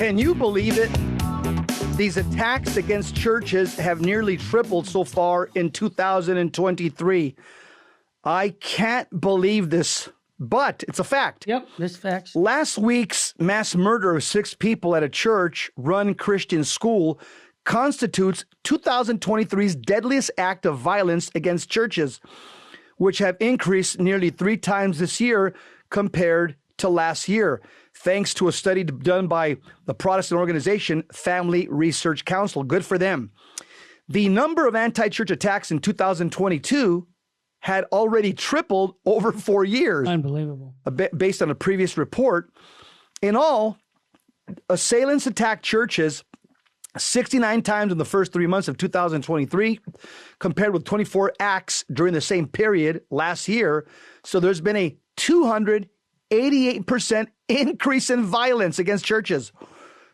Can you believe it? These attacks against churches have nearly tripled so far in 2023. I can't believe this, but it's a fact. Yep, this facts. Last week's mass murder of 6 people at a church-run Christian school constitutes 2023's deadliest act of violence against churches, which have increased nearly 3 times this year compared to last year, thanks to a study done by the Protestant organization Family Research Council. Good for them. The number of anti-church attacks in 2022 had already tripled over 4 years. Unbelievable. Based on a previous report. In all, assailants attacked churches 69 times in the first 3 months of 2023, compared with 24 acts during the same period last year. So there's been a 288% increase in violence against churches.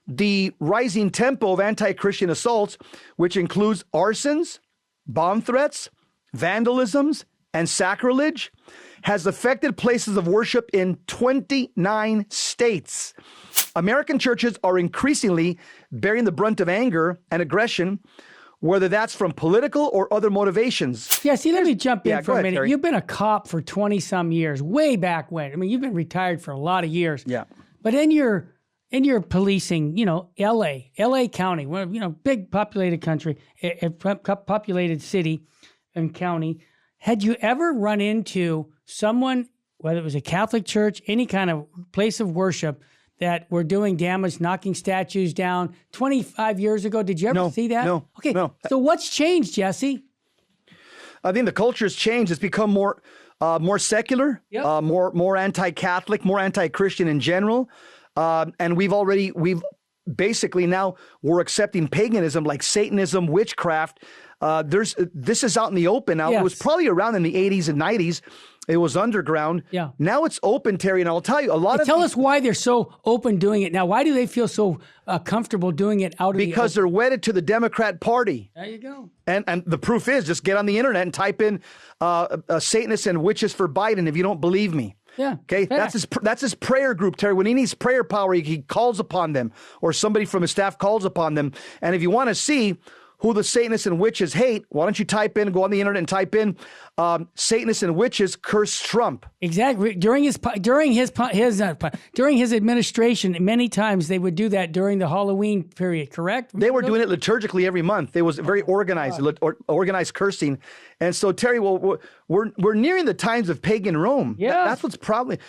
The rising tempo of anti-Christian assaults, which includes arsons, bomb threats, vandalisms, and sacrilege, has affected places of worship in 29 states. American churches are increasingly bearing the brunt of anger and aggression, whether that's from political or other motivations. Yeah, see, let me jump in for a minute. Terry. You've been a cop for 20-some years, way back when. I mean, you've been retired for a lot of years. Yeah. But in your policing, LA County, big populated country, a populated city and county, had you ever run into someone, whether it was a Catholic church, any kind of place of worship, that were doing damage, knocking statues down 25 years ago? Did you ever see that? No. Okay. No. So what's changed, Jesse? I think the culture's changed. It's become more secular, Yep. more anti-Catholic, more anti-Christian in general. And we've basically now we're accepting paganism like Satanism, witchcraft. This is out in the open now. Yes. It was probably around in the 80s and 90s. It was underground. Yeah. Now it's open, Terry, and I'll tell you Tell us why they're so open doing it now. Why do they feel so comfortable doing it out of because they're wedded to the Democrat Party. There you go. And the proof is, just get on the internet and type in Satanists and witches for Biden if you don't believe me. Yeah. Okay, fact. that's his prayer group, Terry. When he needs prayer power, he calls upon them, or somebody from his staff calls upon them. And if you want to see who the Satanists and witches hate, why don't you go on the internet and type in Satanists and witches curse Trump. Exactly. During his administration, many times they would do that during the Halloween period. Correct? They were doing it liturgically every month. It was very organized, organized cursing. And so, Terry, well, we're nearing the times of pagan Rome. Yeah. That's what's probably.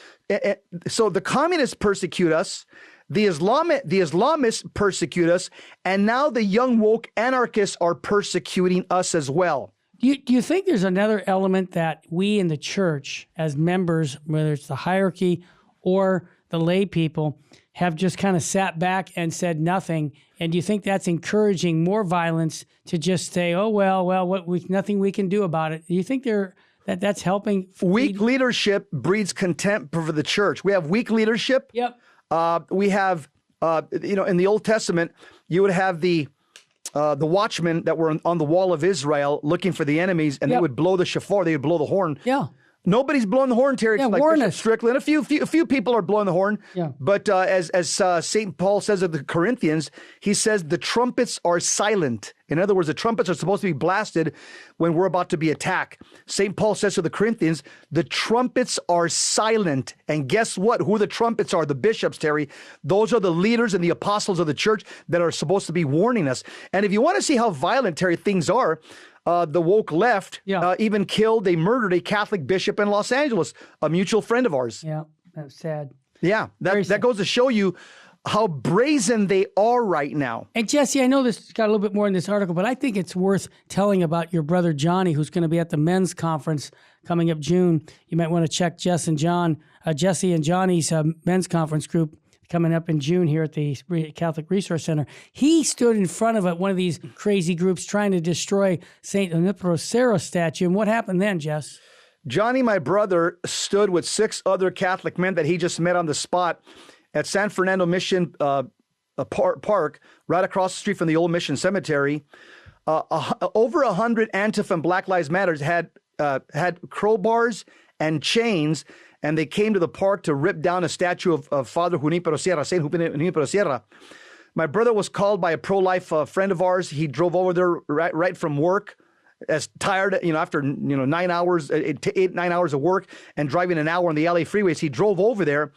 So the communists persecute us. The Islamists persecute us, and now the young woke anarchists are persecuting us as well. Do you think there's another element that we in the church, as members, whether it's the hierarchy or the lay people, have just kind of sat back and said nothing? And do you think that's encouraging more violence to just say, "Oh nothing we can do about it"? Do you think that's helping? Weak leadership breeds contempt for the church. We have weak leadership. Yep. We have, in the Old Testament, you would have the watchmen that were on the wall of Israel looking for the enemies, and they would blow the shofar, they would blow the horn. Yeah. Nobody's blowing the horn, Terry. Yeah, like warn Bishop us. Strickland. A few people are blowing the horn. Yeah. But as St. Paul says of the Corinthians, he says the trumpets are silent. In other words, the trumpets are supposed to be blasted when we're about to be attacked. St. Paul says to the Corinthians, the trumpets are silent. And guess what? Who the trumpets are? The bishops, Terry. Those are the leaders and the apostles of the church that are supposed to be warning us. And if you want to see how violent, Terry, things are, the woke left even they murdered a Catholic bishop in Los Angeles, a mutual friend of ours. Yeah, that's sad. Yeah, that goes to show you how brazen they are right now. And Jesse, I know this got a little bit more in this article, but I think it's worth telling about your brother Johnny, who's going to be at the men's conference coming up June. You might want to check Jesse and Johnny's men's conference group coming up in June here at the Catholic Resource Center. He stood in front of one of these crazy groups trying to destroy St. Junipero statue. And what happened then, Jess? Johnny, my brother, stood with 6 other Catholic men that he just met on the spot at San Fernando Mission Park, right across the street from the old Mission Cemetery. Over 100 Antifa and Black Lives Matter had crowbars and chains, and they came to the park to rip down a statue of Father Junipero Sierra, Saint Junipero Sierra. My brother was called by a pro-life friend of ours. He drove over there right from work, as tired, after 9 hours, 9 hours of work and driving an hour on the LA freeways. He drove over there,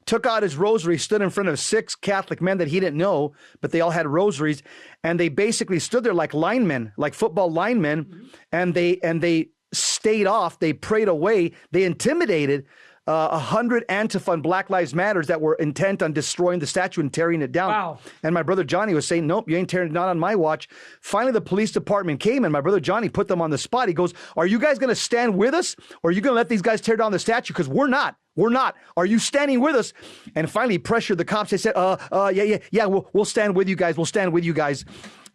took out his rosary, stood in front of 6 Catholic men that he didn't know, but they all had rosaries, and they basically stood there like linemen, like football linemen, and they stayed off. They prayed away. They intimidated 100 Antifa and Black Lives Matters that were intent on destroying the statue and tearing it down. Wow. And my brother Johnny was saying, nope, you ain't tearing it down on my watch. Finally, the police department came, and my brother Johnny put them on the spot. He goes, are you guys going to stand with us, or are you going to let these guys tear down the statue? Because we're not. We're not. Are you standing with us? And finally, he pressured the cops. They said, yeah, we'll stand with you guys. We'll stand with you guys.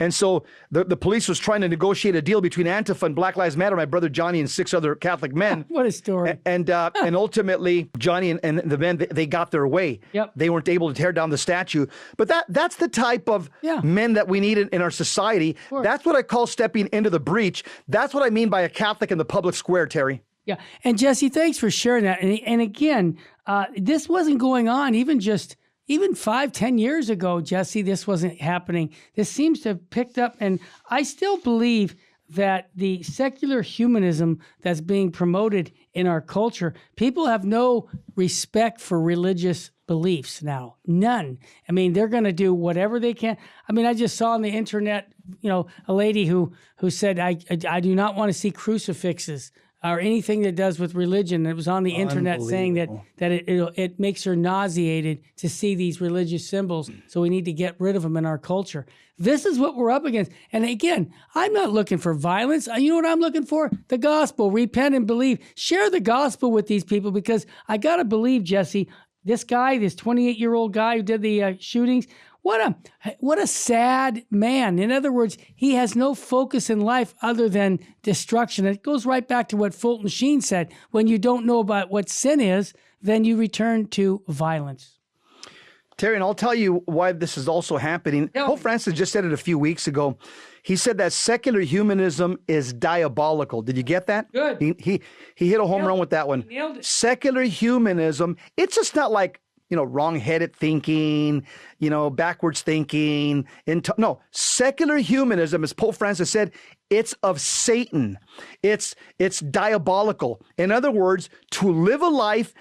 And so the police was trying to negotiate a deal between Antifa and Black Lives Matter, my brother Johnny and 6 other Catholic men. What a story. And ultimately, Johnny and the men, they got their way. Yep. They weren't able to tear down the statue. But that's the type of men that we need in our society. That's what I call stepping into the breach. That's what I mean by a Catholic in the public square, Terry. Yeah. And Jesse, thanks for sharing that. And again, this wasn't going on even 5-10 years ago, Jesse, this wasn't happening. This seems to have picked up. And I still believe that the secular humanism that's being promoted in our culture, people have no respect for religious beliefs now. None. I mean, they're going to do whatever they can. I mean, I just saw on the internet, a lady who said, I do not want to see crucifixes or anything that does with religion. It was on the internet saying that it makes her nauseated to see these religious symbols. So we need to get rid of them in our culture. This is what we're up against. And again, I'm not looking for violence. You know what I'm looking for? The gospel. Repent and believe. Share the gospel with these people, because I got to believe, Jesse, this 28-year-old guy who did the shootings, what a sad man. In other words, he has no focus in life other than destruction. It goes right back to what Fulton Sheen said. When you don't know about what sin is, then you return to violence. Terry, and I'll tell you why this is also happening. Pope Francis just said it a few weeks ago. He said that secular humanism is diabolical. Did you get that? Good. He hit a home run with that one. He nailed it. Secular humanism, it's just not like, wrong-headed thinking, backwards thinking. No, secular humanism, as Pope Francis said, it's of Satan. It's diabolical. In other words, to live a life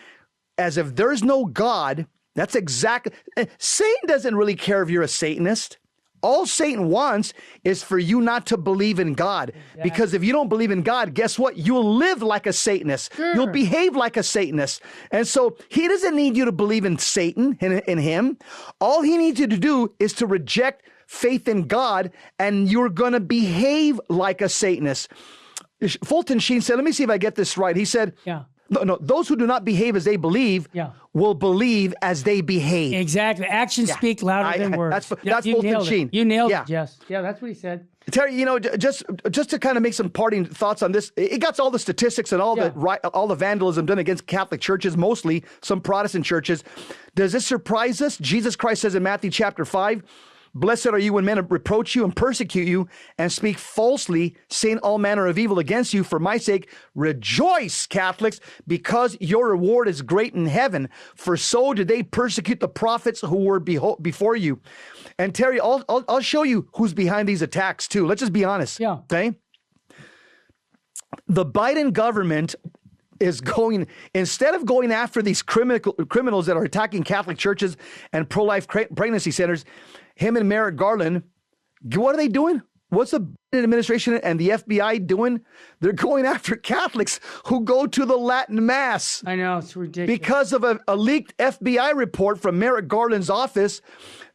as if there's no God, that's exactly... Satan doesn't really care if you're a Satanist. All Satan wants is for you not to believe in God. Exactly. Because if you don't believe in God, guess what? You'll live like a Satanist. Sure. You'll behave like a Satanist. And so he doesn't need you to believe in Satan, in him. All he needs you to do is to reject faith in God, and you're going to behave like a Satanist. Fulton Sheen said, let me see if I get this right. He said, No, those who do not behave as they believe will believe as they behave. Exactly. Actions speak louder than words. That's Fulton Sheen. You nailed it, Jess. Yeah, that's what he said. Terry, just to kind of make some parting thoughts on this, it got all the statistics and all the vandalism done against Catholic churches, mostly some Protestant churches. Does this surprise us? Jesus Christ says in Matthew chapter 5, blessed are you when men reproach you and persecute you and speak falsely, saying all manner of evil against you for my sake. Rejoice, Catholics, because your reward is great in heaven. For so did they persecute the prophets who were before you. And Terry, I'll show you who's behind these attacks too. Let's just be honest. Yeah. Okay. The Biden government is instead of going after these criminals that are attacking Catholic churches and pro-life pregnancy centers, him and Merrick Garland, what are they doing? What's the Biden administration and the FBI doing? They're going after Catholics who go to the Latin Mass. I know, it's ridiculous. Because of a leaked FBI report from Merrick Garland's office,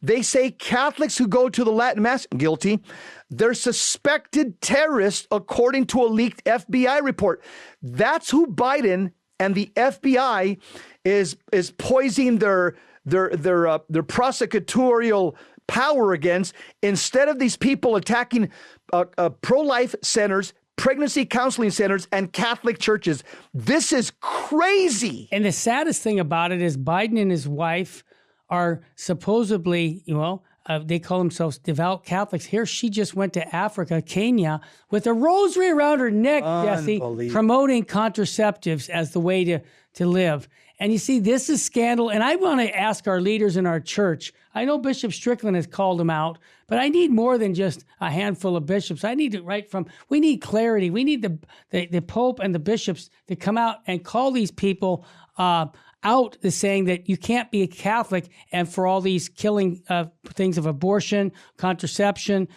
they say Catholics who go to the Latin Mass, guilty. They're suspected terrorists according to a leaked FBI report. That's who Biden and the FBI is poising their prosecutorial power against. Instead of these people attacking pro-life centers, pregnancy counseling centers, and Catholic churches. This is crazy. And the saddest thing about it is Biden and his wife are supposedly, they call themselves devout Catholics. Here, she just went to Africa, Kenya, with a rosary around her neck, Jesse, promoting contraceptives as the way to live. And you see, this is scandal. And I want to ask our leaders in our church. I know Bishop Strickland has called them out, but I need more than just a handful of bishops. I need we need clarity. We need the Pope and the bishops to come out and call these people out, is saying that you can't be a Catholic and for all these killing things of abortion, contraception,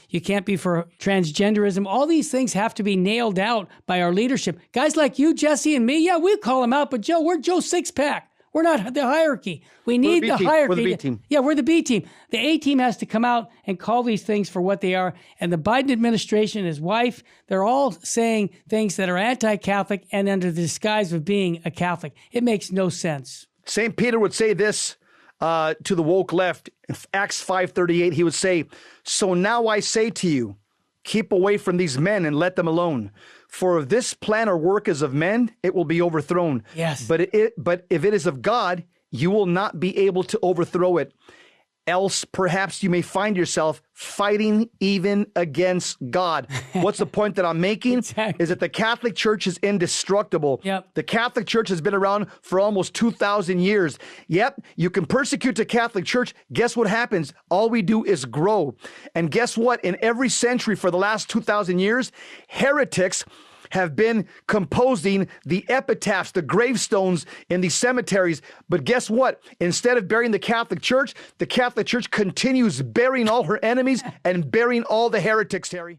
you can't be for transgenderism. All these things have to be nailed out by our leadership. Guys like you, Jesse, and me, yeah, we call them out, but Joe, we're Joe Six-Pack. We're not the hierarchy. We need the hierarchy. We're the B team. Yeah, we're the B team. The A team has to come out and call these things for what they are. And the Biden administration, his wife, they're all saying things that are anti-Catholic and under the disguise of being a Catholic. It makes no sense. St. Peter would say this to the woke left. In Acts 5:38, he would say, "So now I say to you, keep away from these men and let them alone. For if this plan or work is of men, it will be overthrown. Yes. But if it is of God, you will not be able to overthrow it. Else, perhaps you may find yourself fighting even against God." What's the point that I'm making? Exactly. Is that the Catholic Church is indestructible. Yep. The Catholic Church has been around for almost 2,000 years. Yep, you can persecute the Catholic Church. Guess what happens? All we do is grow. And guess what? In every century for the last 2,000 years, heretics have been composing the epitaphs, the gravestones in the cemeteries. But guess what? Instead of burying the Catholic Church continues burying all her enemies and burying all the heretics, Terry.